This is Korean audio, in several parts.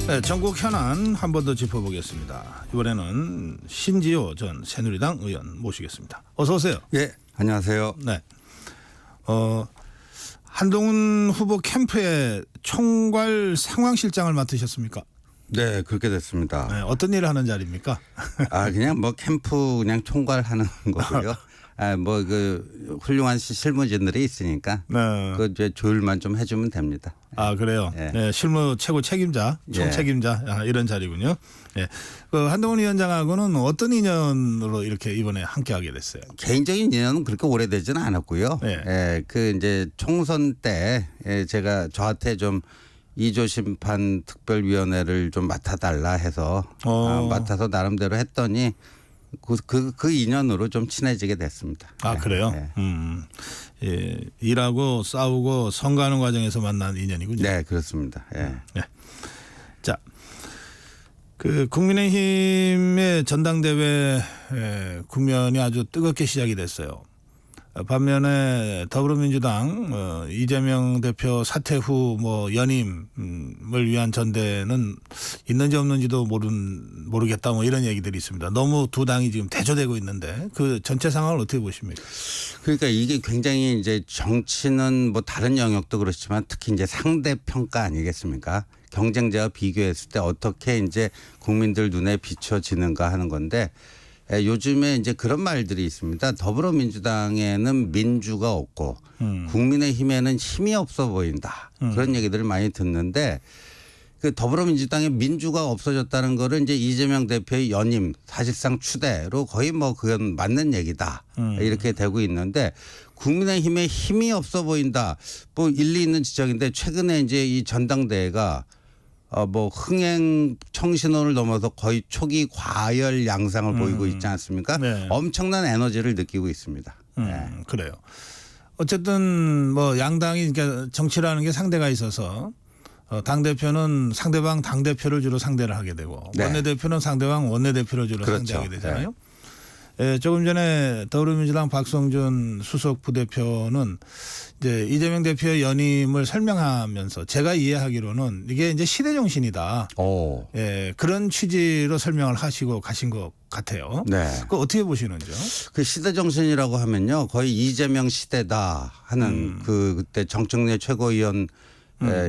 네, 전국 현안 한 번 더 짚어보겠습니다. 이번에는 신지호 전 새누리당 의원 모시겠습니다. 어서 오세요. 예, 안녕하세요. 네. 한동훈 후보 캠프의 총괄 상황실장을 맡으셨습니까? 네, 그렇게 됐습니다. 네, 어떤 일을 하는 자리입니까? 그냥 뭐 캠프 그냥 총괄하는 거고요. 뭐 그 훌륭한 실무진들이 있으니까 네. 그 이제 조율만 좀 해주면 됩니다. 그래요. 예. 네, 실무 최고 책임자, 총책임자 이런 자리군요. 네. 그 한동훈 위원장하고는 어떤 인연으로 이렇게 이번에 함께하게 됐어요? 개인적인 인연은 그렇게 오래되지는 않았고요. 예. 예, 그 이제 총선 때 제가 저한테 좀 2조 심판 특별위원회를 좀 맡아달라 해서 맡아서 나름대로 했더니 그 인연으로 좀 친해지게 됐습니다. 그래요? 예. 예, 일하고 싸우고 선거하는 과정에서 만난 인연이군요. 네, 그렇습니다. 예. 네. 자, 그 국민의힘의 전당대회 국면이 아주 뜨겁게 시작이 됐어요. 반면에 더불어민주당 이재명 대표 사퇴 후 뭐 연임을 위한 전대는 있는지 없는지도 모르겠다 뭐 이런 얘기들이 있습니다. 너무 두 당이 지금 대조되고 있는데 그 전체 상황을 어떻게 보십니까? 그러니까 이게 굉장히 이제 정치는 뭐 다른 영역도 그렇지만 특히 이제 상대 평가 아니겠습니까? 경쟁자와 비교했을 때 어떻게 이제 국민들 눈에 비춰지는가 하는 건데 요즘에 이제 그런 말들이 있습니다. 더불어민주당에는 민주가 없고 국민의힘에는 힘이 없어 보인다. 그런 얘기들을 많이 듣는데 그 더불어민주당의 민주가 없어졌다는 거를 이제 이재명 대표의 연임 사실상 추대로 거의 뭐 그건 맞는 얘기다. 이렇게 되고 있는데 국민의힘에 힘이 없어 보인다. 뭐 일리 있는 지적인데 최근에 이제 이 전당대회가 뭐 흥행 청신호를 넘어서 거의 초기 과열 양상을 보이고 있지 않습니까? 네. 엄청난 에너지를 느끼고 있습니다. 그래요. 어쨌든 뭐 양당이 그러니까 정치라는 게 상대가 있어서 당대표는 상대방 당대표를 주로 상대를 하게 되고 네. 원내대표는 상대방 원내대표를 주로 그렇죠. 상대하게 되잖아요. 조금 전에 더불어민주당 박성준 수석 부대표는 이제 이재명 대표의 연임을 설명하면서 제가 이해하기로는 이게 이제 시대 정신이다. 그런 취지로 설명을 하시고 가신 것 같아요. 네. 그 어떻게 보시는지요? 그 시대 정신이라고 하면요, 거의 이재명 시대다 하는 그때 정청래 최고위원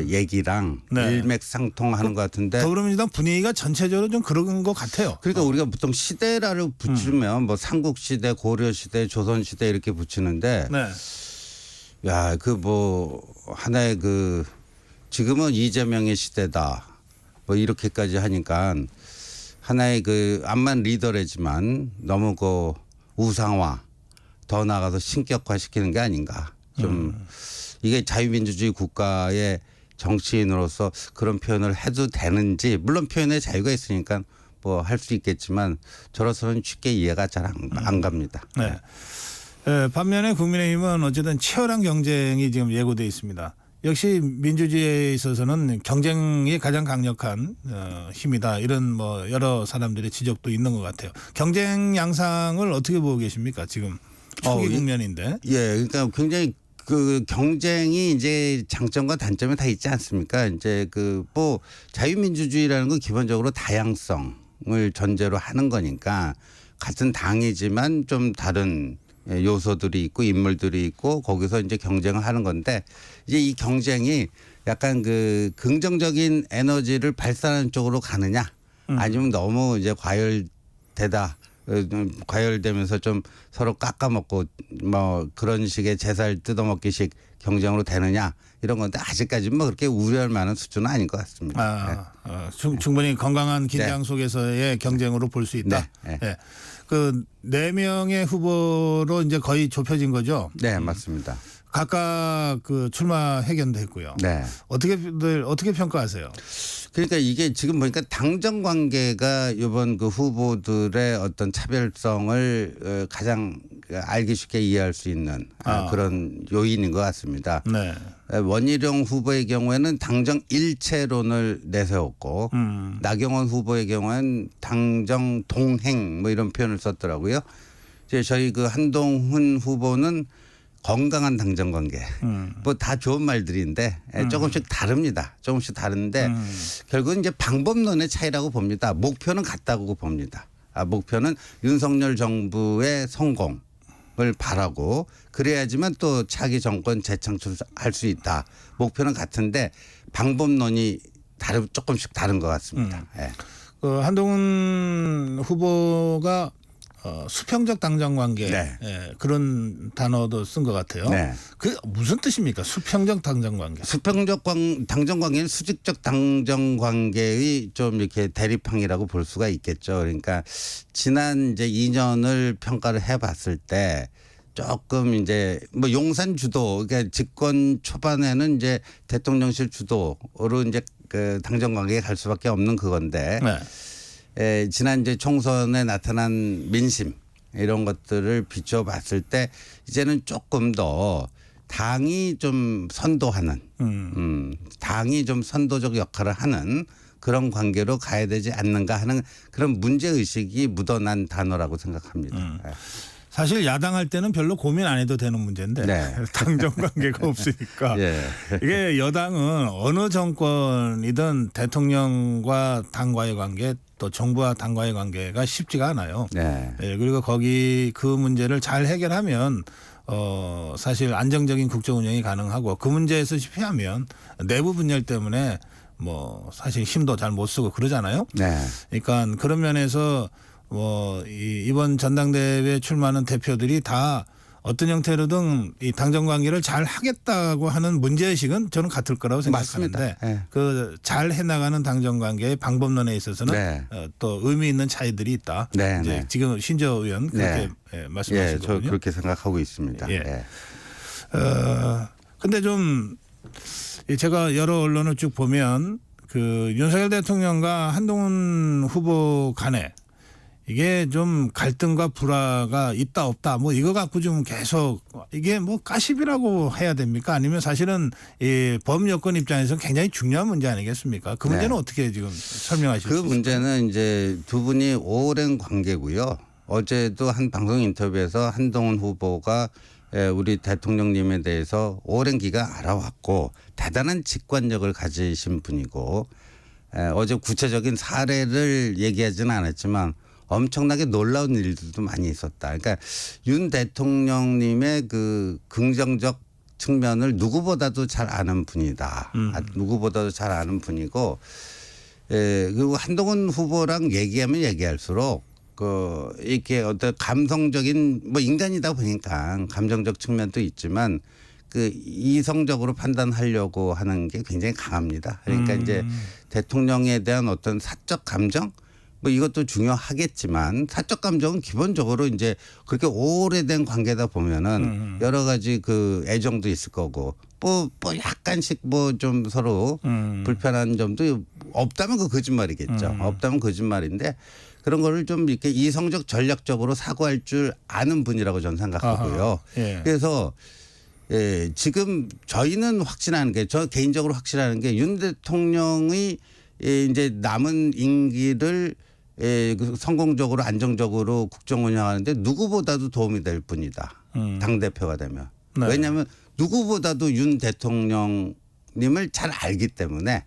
얘기랑 네. 일맥상통하는 것 같은데 더불어민주당 분위기가 전체적으로 좀 그런 것 같아요. 그러니까 우리가 보통 시대라를 붙이면 뭐 삼국시대, 고려시대, 조선시대 이렇게 붙이는데 네. 야, 그 뭐 하나의 그 지금은 이재명의 시대다 뭐 이렇게까지 하니까 하나의 그 암만 리더래지만 너무 그 우상화 더 나아가서 신격화시키는 게 아닌가 좀 이게 자유민주주의 국가의 정치인으로서 그런 표현을 해도 되는지 물론 표현의 자유가 있으니까 뭐 할 수 있겠지만 저로서는 쉽게 이해가 잘 안 갑니다. 네. 반면에 국민의힘은 어쨌든 치열한 경쟁이 지금 예고돼 있습니다. 역시 민주주의에 있어서는 경쟁이 가장 강력한 힘이다. 이런 뭐 여러 사람들의 지적도 있는 것 같아요. 경쟁 양상을 어떻게 보고 계십니까? 지금 초기 국면인데. 그러니까 굉장히 그 경쟁이 이제 장점과 단점이 다 있지 않습니까? 이제 그 뭐 자유민주주의라는 건 기본적으로 다양성을 전제로 하는 거니까 같은 당이지만 좀 다른 요소들이 있고 인물들이 있고 거기서 이제 경쟁을 하는 건데 이제 이 경쟁이 약간 그 긍정적인 에너지를 발산하는 쪽으로 가느냐 아니면 너무 이제 과열되면서 좀 서로 깎아먹고 뭐 그런 식의 제살 뜯어먹기식 경쟁으로 되느냐 이런 건데 아직까지는 뭐 그렇게 우려할 만한 수준은 아닌 것 같습니다. 충분히 건강한 긴장 속에서의 경쟁으로 볼 수 있다. 그 4명의 후보로 이제 거의 좁혀진 거죠. 네, 맞습니다. 각각 그 출마 회견도 했고요. 네. 어떻게 평가하세요? 그러니까 이게 지금 보니까 당정 관계가 이번 그 후보들의 어떤 차별성을 가장 알기 쉽게 이해할 수 있는 그런 요인인 것 같습니다. 네. 원희룡 후보의 경우에는 당정 일체론을 내세웠고 나경원 후보의 경우에는 당정 동행 뭐 이런 표현을 썼더라고요. 이제 저희 그 한동훈 후보는 건강한 당정 관계. 뭐 다 좋은 말들인데 조금씩 다릅니다. 조금씩 다른데 결국은 이제 방법론의 차이라고 봅니다. 목표는 같다고 봅니다. 목표는 윤석열 정부의 성공을 바라고 그래야지만 또 차기 정권 재창출할 수 있다. 목표는 같은데 방법론이 조금씩 다른 것 같습니다. 예. 그 한동훈 후보가 수평적 당정 관계 네. 예, 그런 단어도 쓴 것 같아요. 네. 그 무슨 뜻입니까? 수평적 당정 관계. 수평적 당정 관계는 수직적 당정 관계의 좀 이렇게 대립항이라고 볼 수가 있겠죠. 그러니까 지난 이제 2년을 평가를 해봤을 때 조금 이제 뭐 용산 주도, 그러니까 집권 초반에는 이제 대통령실 주도로 이제 그 당정 관계에 갈 수밖에 없는 그건데. 네. 지난 이제 총선에 나타난 민심 이런 것들을 비춰봤을 때 이제는 조금 더 당이 좀 선도하는, 당이 좀 선도적 역할을 하는 그런 관계로 가야 되지 않는가 하는 그런 문제 의식이 묻어난 단어라고 생각합니다. 사실 야당할 때는 별로 고민 안 해도 되는 문제인데 네. 당정 관계가 없으니까 예. 이게 여당은 어느 정권이든 대통령과 당과의 관계 또 정부와 당과의 관계가 쉽지가 않아요. 네. 예, 그리고 거기 그 문제를 잘 해결하면 사실 안정적인 국정 운영이 가능하고 그 문제에서 실패하면 내부 분열 때문에 뭐 사실 힘도 잘 못 쓰고 그러잖아요. 네. 그러니까 그런 면에서 뭐 이번 전당대회에 출마하는 대표들이 다 어떤 형태로든 이 당정 관계를 잘 하겠다고 하는 문제의식은 저는 같을 거라고 생각하는데 맞습니다. 네. 그 잘 해나가는 당정 관계의 방법론에 있어서는 네. 또 의미 있는 차이들이 있다. 네, 이제 네. 지금 신저 의원 그렇게 말씀하신 예, 저 거군요. 그렇게 생각하고 있습니다. 예. 예. 근데 좀 제가 여러 언론을 쭉 보면 그 윤석열 대통령과 한동훈 후보 간에 이게 좀 갈등과 불화가 있다 없다 뭐 이거 갖고 좀 계속 이게 뭐 가십이라고 해야 됩니까? 아니면 사실은 이 범여권 입장에서는 굉장히 중요한 문제 아니겠습니까? 그 문제는 네. 어떻게 지금 설명하실 수 그 있을까요? 문제는 이제 두 분이 오랜 관계고요. 어제도 한 방송 인터뷰에서 한동훈 후보가 우리 대통령님에 대해서 오랜 기간 알아왔고 대단한 직관력을 가지신 분이고 어제 구체적인 사례를 얘기하지는 않았지만 엄청나게 놀라운 일들도 많이 있었다. 그러니까 윤 대통령님의 그 긍정적 측면을 누구보다도 잘 아는 분이다. 누구보다도 잘 아는 분이고 그리고 한동훈 후보랑 얘기하면 얘기할수록 그 이렇게 어떤 감성적인 뭐 인간이다 보니까 감정적 측면도 있지만 그 이성적으로 판단하려고 하는 게 굉장히 강합니다. 그러니까 이제 대통령에 대한 어떤 사적 감정 뭐 이것도 중요하겠지만 사적 감정은 기본적으로 이제 그렇게 오래된 관계다 보면은 여러 가지 그 애정도 있을 거고 뭐 약간씩 뭐 좀 서로 불편한 점도 없다면 그 거짓말이겠죠. 없다면 거짓말인데 그런 거를 좀 이렇게 이성적 전략적으로 사고할 줄 아는 분이라고 저는 생각하고요. 아하, 예. 그래서 지금 저희는 확신하는 게 저 개인적으로 확신하는 게 윤 대통령의 이제 남은 임기를 성공적으로 안정적으로 국정 운영하는데 누구보다도 도움이 될 분이다. 당대표가 되면. 네. 왜냐하면 누구보다도 윤 대통령님을 잘 알기 때문에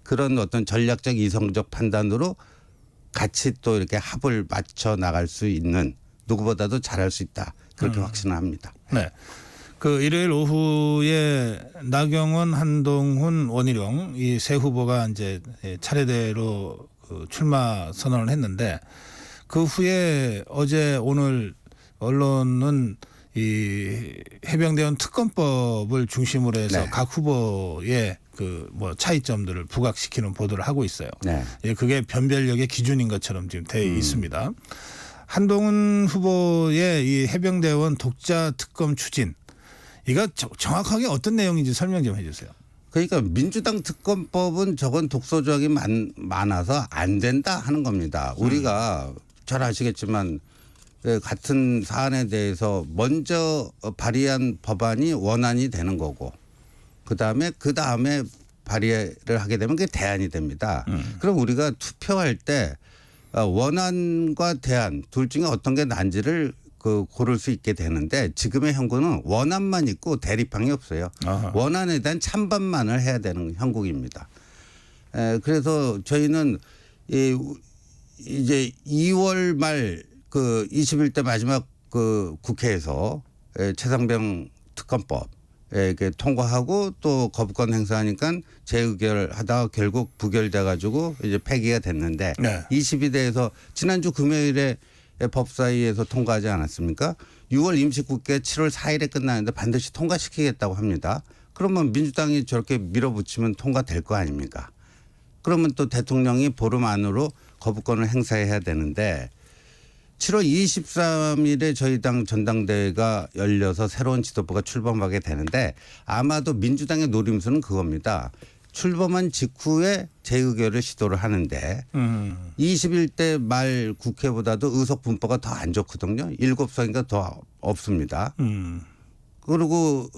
그런 어떤 전략적 이성적 판단으로 같이 또 이렇게 합을 맞춰 나갈 수 있는 누구보다도 잘할 수 있다. 그렇게 확신을 합니다. 네. 그 일요일 오후에 나경원, 한동훈, 원희룡 이 세 후보가 이제 차례대로 그 출마 선언을 했는데 그 후에 어제 오늘 언론은 이 해병대원 특검법을 중심으로 해서 네. 각 후보의 그 뭐 차이점들을 부각시키는 보도를 하고 있어요. 네. 예, 그게 변별력의 기준인 것처럼 지금 되어 있습니다. 한동훈 후보의 이 해병대원 독자 특검 추진 이거 정확하게 어떤 내용인지 설명 좀 해주세요. 그러니까 민주당 특검법은 저건 독소 조항이 많아서 안 된다 하는 겁니다. 우리가 잘 아시겠지만 같은 사안에 대해서 먼저 발의한 법안이 원안이 되는 거고 그다음에 발의를 하게 되면 그게 대안이 됩니다. 그럼 우리가 투표할 때 원안과 대안 둘 중에 어떤 게 난지를 고를 수 있게 되는데 지금의 형국은 원안만 있고 대립항이 없어요. 아하. 원안에 대한 찬반만을 해야 되는 형국입니다. 그래서 저희는 이제 2월 말 그 21대 마지막 그 국회에서 최상병 특검법 이렇게 통과하고 또 거부권 행사하니까 재의결하다가 결국 부결돼 가지고 이제 폐기가 됐는데 네. 22대에서 지난주 금요일에 법사위에서 통과하지 않았습니까? 6월 임시국회 7월 4일에 끝나는데 반드시 통과시키겠다고 합니다. 그러면 민주당이 저렇게 밀어붙이면 통과될 거 아닙니까? 그러면 또 대통령이 보름 안으로 거부권을 행사해야 되는데 7월 23일에 저희 당 전당대회가 열려서 새로운 지도부가 출범하게 되는데 아마도 민주당의 노림수는 그겁니다. 출범한 직후에 재의결을 시도를 하는데 21대 말 국회보다도 의석 분포가 더 안 좋거든요. 7석인가 더 없습니다. 그리고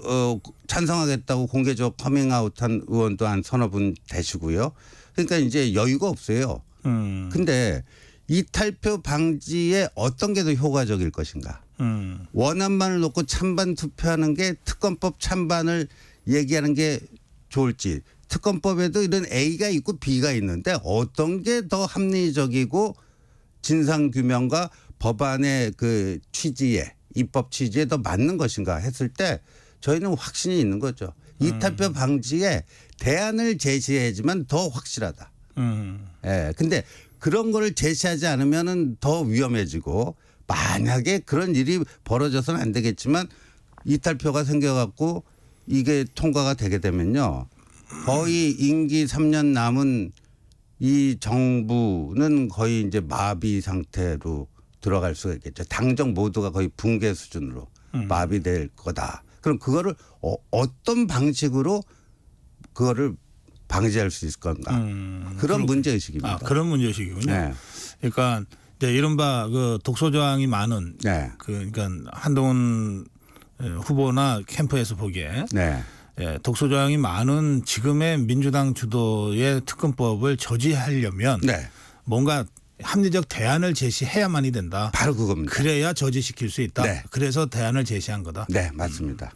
찬성하겠다고 공개적으로 커밍아웃한 의원도 한 서너 분 되시고요. 그러니까 이제 여유가 없어요. 근데 이탈표 방지에 어떤 게 더 효과적일 것인가. 원안만을 놓고 찬반 투표하는 게 특검법 찬반을 얘기하는 게 좋을지. 특검법에도 이런 A가 있고 B가 있는데 어떤 게 더 합리적이고 진상규명과 법안의 그 취지에 입법 취지에 더 맞는 것인가 했을 때 저희는 확신이 있는 거죠. 이탈표 방지에 대안을 제시해야지만 더 확실하다. 예. 근데 그런 거를 제시하지 않으면은 더 위험해지고 만약에 그런 일이 벌어져서는 안 되겠지만 이탈표가 생겨갖고 이게 통과가 되게 되면요. 거의 임기 3년 남은 이 정부는 거의 이제 마비 상태로 들어갈 수가 있겠죠. 당정 모두가 거의 붕괴 수준으로 마비될 거다. 그럼 그거를 어떤 방식으로 그거를 방지할 수 있을 건가. 그런 문제의식입니다. 그런 문제의식이군요. 네. 그러니까 이제 이른바 그 독소조항이 많은 네. 그러니까 한동훈 후보나 캠프에서 보기에 네. 독소조항이 많은 지금의 민주당 주도의 특검법을 저지하려면 네. 뭔가 합리적 대안을 제시해야만이 된다. 바로 그겁니다. 그래야 저지시킬 수 있다. 네. 그래서 대안을 제시한 거다. 네, 맞습니다.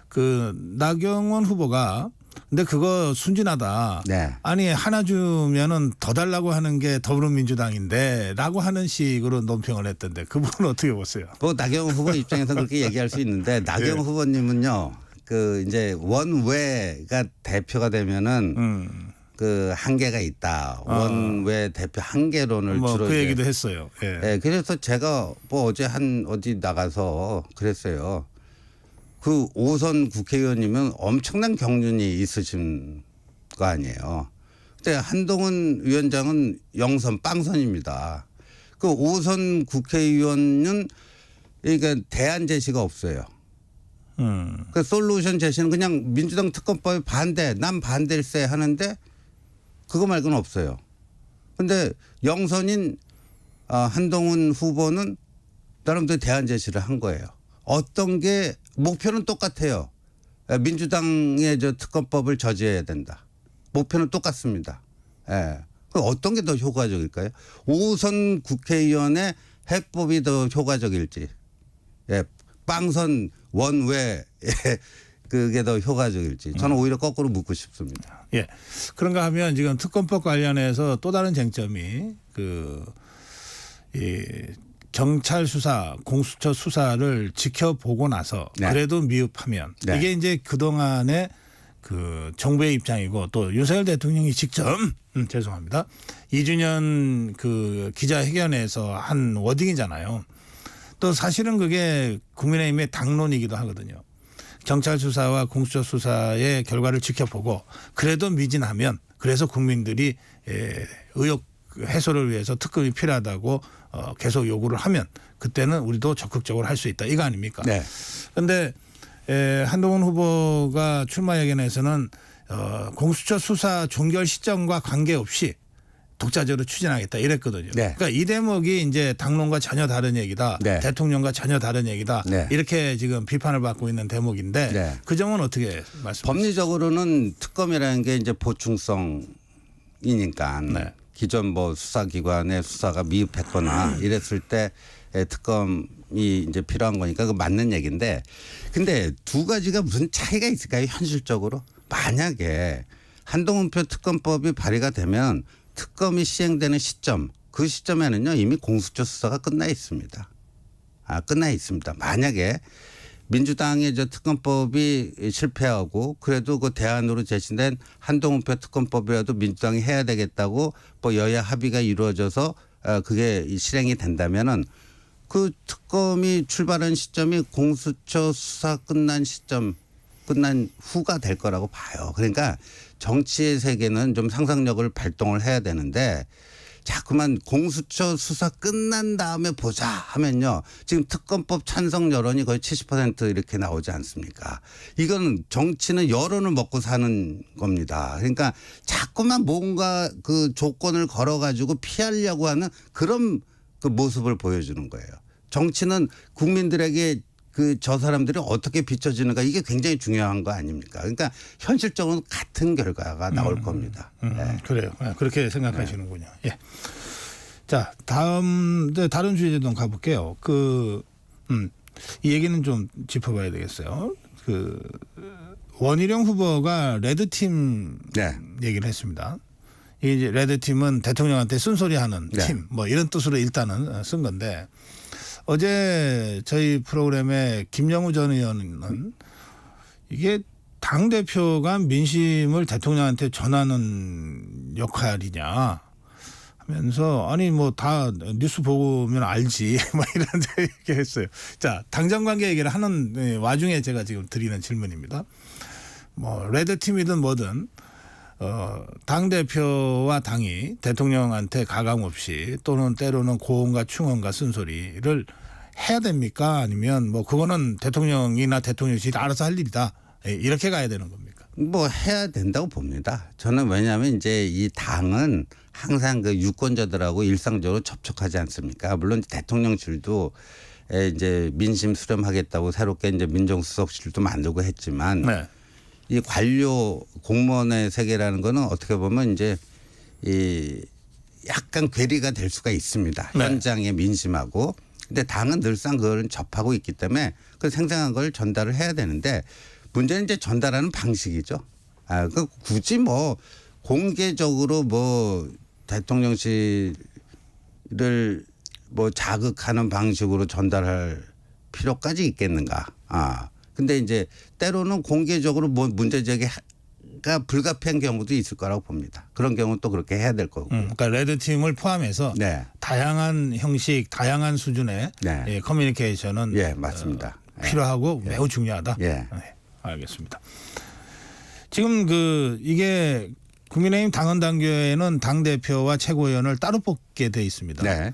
그 나경원 후보가 근데 그거 순진하다. 네. 아니 하나 주면은 더 달라고 하는 게 더불어민주당인데라고 하는 식으로 논평을 했던데 그 부분은 어떻게 보세요? 뭐 나경원 후보 입장에서 그렇게 얘기할 수 있는데 나경원 네. 후보님은요. 그 이제 원외가 대표가 되면은 그 한계가 있다. 원외 대표 한계론을 뭐 주로 그 이제 얘기도 했어요. 예. 네, 그래서 제가 뭐 어제 어디 나가서 그랬어요. 그 5선 국회의원이면 엄청난 경륜이 있으신 거 아니에요. 근데 한동훈 위원장은 0선 빵선입니다. 그 5선 국회의원은 그러니까 대안 제시가 없어요. 그 솔루션 제시는 그냥 민주당 특검법에 반대, 난 반대일세 하는데 그거 말고는 없어요. 근데 0선인 한동훈 후보는 나름대로 대안 제시를 한 거예요. 어떤 게 목표는 똑같아요. 민주당의 저 특검법을 저지해야 된다. 목표는 똑같습니다. 예. 그럼 어떤 게 더 효과적일까요? 5선 국회의원의 해법이 더 효과적일지, 예. 빵선 원외 그게 더 효과적일지 저는 오히려 거꾸로 묻고 싶습니다. 예. 그런가 하면 지금 특검법 관련해서 또 다른 쟁점이 이 경찰 수사, 공수처 수사를 지켜보고 나서 네. 그래도 미흡하면 네. 이게 이제 그동안의 그 정부의 입장이고 또 윤석열 대통령이 직접 죄송합니다. 2주년 그 기자회견에서 한 워딩이잖아요. 또 사실은 그게 국민의힘의 당론이기도 하거든요. 경찰 수사와 공수처 수사의 결과를 지켜보고 그래도 미진하면 그래서 국민들이 의혹 해소를 위해서 특검이 필요하다고 계속 요구를 하면 그때는 우리도 적극적으로 할 수 있다. 이거 아닙니까? 네. 그런데 한동훈 후보가 출마 예견에서는 공수처 수사 종결 시점과 관계없이 독자적으로 추진하겠다 이랬거든요. 네. 그러니까 이 대목이 이제 당론과 전혀 다른 얘기다. 네. 대통령과 전혀 다른 얘기다. 네. 이렇게 지금 비판을 받고 있는 대목인데 네. 그 점은 어떻게 말씀하세요? 법리적으로는 특검이라는 게 이제 보충성이니까 네. 기존 뭐 수사기관의 수사가 미흡했거나 이랬을 때 특검이 이제 필요한 거니까 그 맞는 얘기인데 근데 두 가지가 무슨 차이가 있을까요? 현실적으로 만약에 한동훈표 특검법이 발의가 되면 특검이 시행되는 시점 그 시점에는요 이미 공수처 수사가 끝나 있습니다. 끝나 있습니다. 만약에 민주당의 저 특검법이 실패하고 그래도 그 대안으로 제시된 한동훈표 특검법이라도 민주당이 해야 되겠다고 뭐 여야 합의가 이루어져서 그게 실행이 된다면은 그 특검이 출발한 시점이 공수처 수사 끝난 시점 끝난 후가 될 거라고 봐요. 그러니까 정치의 세계는 좀 상상력을 발동을 해야 되는데 자꾸만 공수처 수사 끝난 다음에 보자 하면요. 지금 특검법 찬성 여론이 거의 70% 이렇게 나오지 않습니까? 이건 정치는 여론을 먹고 사는 겁니다. 그러니까 자꾸만 뭔가 그 조건을 걸어가지고 피하려고 하는 그런 그 모습을 보여주는 거예요. 정치는 국민들에게 저 사람들이 어떻게 비춰지는가 이게 굉장히 중요한 거 아닙니까? 그러니까 현실적으로 같은 결과가 나올 겁니다. 그래요. 그렇게 생각하시는군요. 예. 자, 다른 주제 좀 가볼게요. 이 얘기는 좀 짚어봐야 되겠어요. 원희룡 후보가 레드팀 얘기를 했습니다. 이제 레드팀은 대통령한테 쓴소리하는 팀, 뭐 이런 뜻으로 일단은 쓴 건데. 어제 저희 프로그램에 김영우 전 의원은 이게 당대표가 민심을 대통령한테 전하는 역할이냐 하면서 아니 뭐 다 뉴스 보면 알지 뭐 이런 얘기 했어요. 자, 당정 관계 얘기를 하는 와중에 제가 지금 드리는 질문입니다. 뭐 레드팀이든 뭐든 당대표와 당이 대통령한테 가감 없이 또는 때로는 고언과 충언과 쓴소리를 해야 됩니까? 아니면 뭐 그거는 대통령이나 대통령실이 알아서 할 일이다. 이렇게 가야 되는 겁니까? 뭐 해야 된다고 봅니다. 저는 왜냐하면 이제 이 당은 항상 그 유권자들하고 일상적으로 접촉하지 않습니까? 물론 대통령실도 이제 민심 수렴하겠다고 새롭게 이제 민정수석실도 만들고 했지만 이 관료 공무원의 세계라는 거는 어떻게 보면 이제 이 약간 괴리가 될 수가 있습니다. 현장의 민심하고. 근데 당은 늘상 그걸 접하고 있기 때문에 그 생생한 걸 전달을 해야 되는데 문제는 이제 전달하는 방식이죠. 그 굳이 뭐 공개적으로 뭐 대통령실을 뭐 자극하는 방식으로 전달할 필요까지 있겠는가. 근데 이제 때로는 공개적으로 뭐 문제 제기가 불가피한 경우도 있을 거라고 봅니다. 그런 경우는 또 그렇게 해야 될 거고. 그러니까 레드팀을 포함해서 다양한 형식, 다양한 수준의 커뮤니케이션은 맞습니다. 필요하고 매우 중요하다. 알겠습니다. 지금 이게 국민의힘 당헌 당규에는 당 대표와 최고위원을 따로 뽑게 돼 있습니다.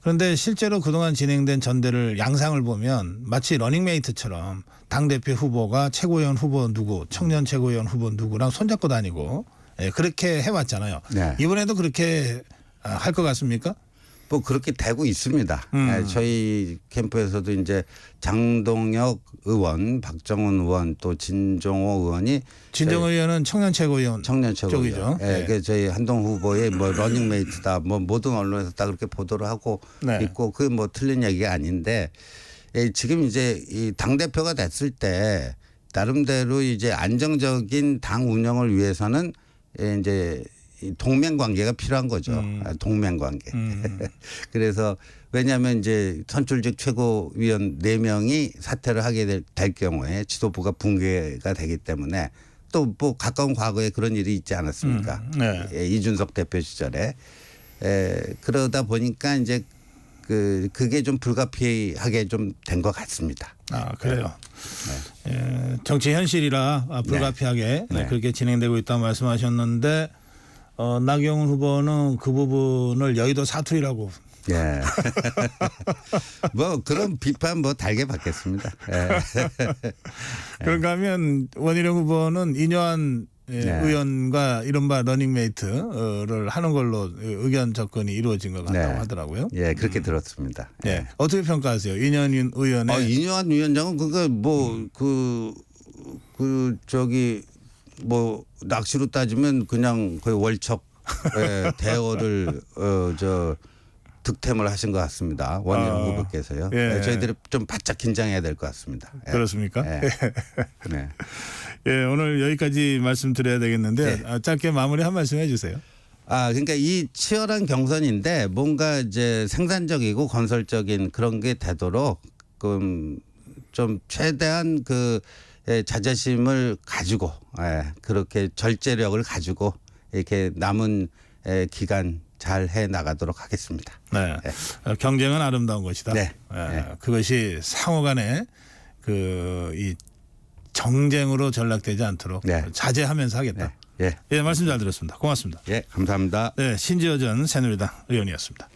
그런데 실제로 그동안 진행된 전대를 양상을 보면 마치 러닝메이트처럼 당대표 후보가 최고위원 후보 누구, 청년 최고위원 후보 누구랑 손잡고 다니고 그렇게 해왔잖아요. 이번에도 그렇게 할 것 같습니까? 뭐 그렇게 되고 있습니다. 저희 캠프에서도 이제 장동혁 의원, 박정훈 의원 또 진종호 의원이 진종호 의원은 청년 최고위원 쪽이죠. 그 저희 한동 후보의 뭐 러닝메이트다, 뭐 모든 언론에서 다 그렇게 보도를 하고 있고 그게 뭐 틀린 얘기가 아닌데 지금 이제 이 당 대표가 됐을 때 나름대로 이제 안정적인 당 운영을 위해서는 이제 동맹 관계가 필요한 거죠. 동맹 관계. 그래서 왜냐하면 이제 선출직 최고위원 4명이 사퇴를 하게 될 경우에 지도부가 붕괴가 되기 때문에 또 뭐 가까운 과거에 그런 일이 있지 않았습니까? 이준석 대표 시절에. 그러다 보니까 이제 그게 좀 불가피하게 좀 된 것 같습니다. 그래요. 정치 현실이라 불가피하게 그렇게 진행되고 있다고 말씀하셨는데 나경원 후보는 그 부분을 여의도 사투리라고. 뭐 그런 비판 뭐 달게 받겠습니다. 그런가 하면 원희룡 후보는 이뇨한 의원과 이른바 러닝메이트를 하는 걸로 의견 접근이 이루어진 것 같다고 하더라고요. 그렇게 들었습니다. 어떻게 평가하세요? 이뇨한 의원의. 이뇨한 위원장은 그거 뭐 저기 뭐 낚시로 따지면 그냥 거의 월척 대어를 득템을 하신 것 같습니다. 원희룡 후보께서요. 예. 네, 저희들이 좀 바짝 긴장해야 될 것 같습니다. 예. 그렇습니까? 예. 네. 예, 오늘 여기까지 말씀드려야 되겠는데 짧게 마무리 한 말씀 해주세요. 그러니까 이 치열한 경선인데 뭔가 이제 생산적이고 건설적인 그런 게 되도록 좀 최대한 자제심을 가지고 그렇게 절제력을 가지고 이렇게 남은 기간 잘 해 나가도록 하겠습니다. 네, 경쟁은 아름다운 것이다. 네. 그것이 상호간에 이 정쟁으로 전락되지 않도록 네. 자제하면서 하겠다. 예. 예, 말씀 잘 들었습니다. 고맙습니다. 예, 감사합니다. 네, 신지어 전 새누리당 의원이었습니다.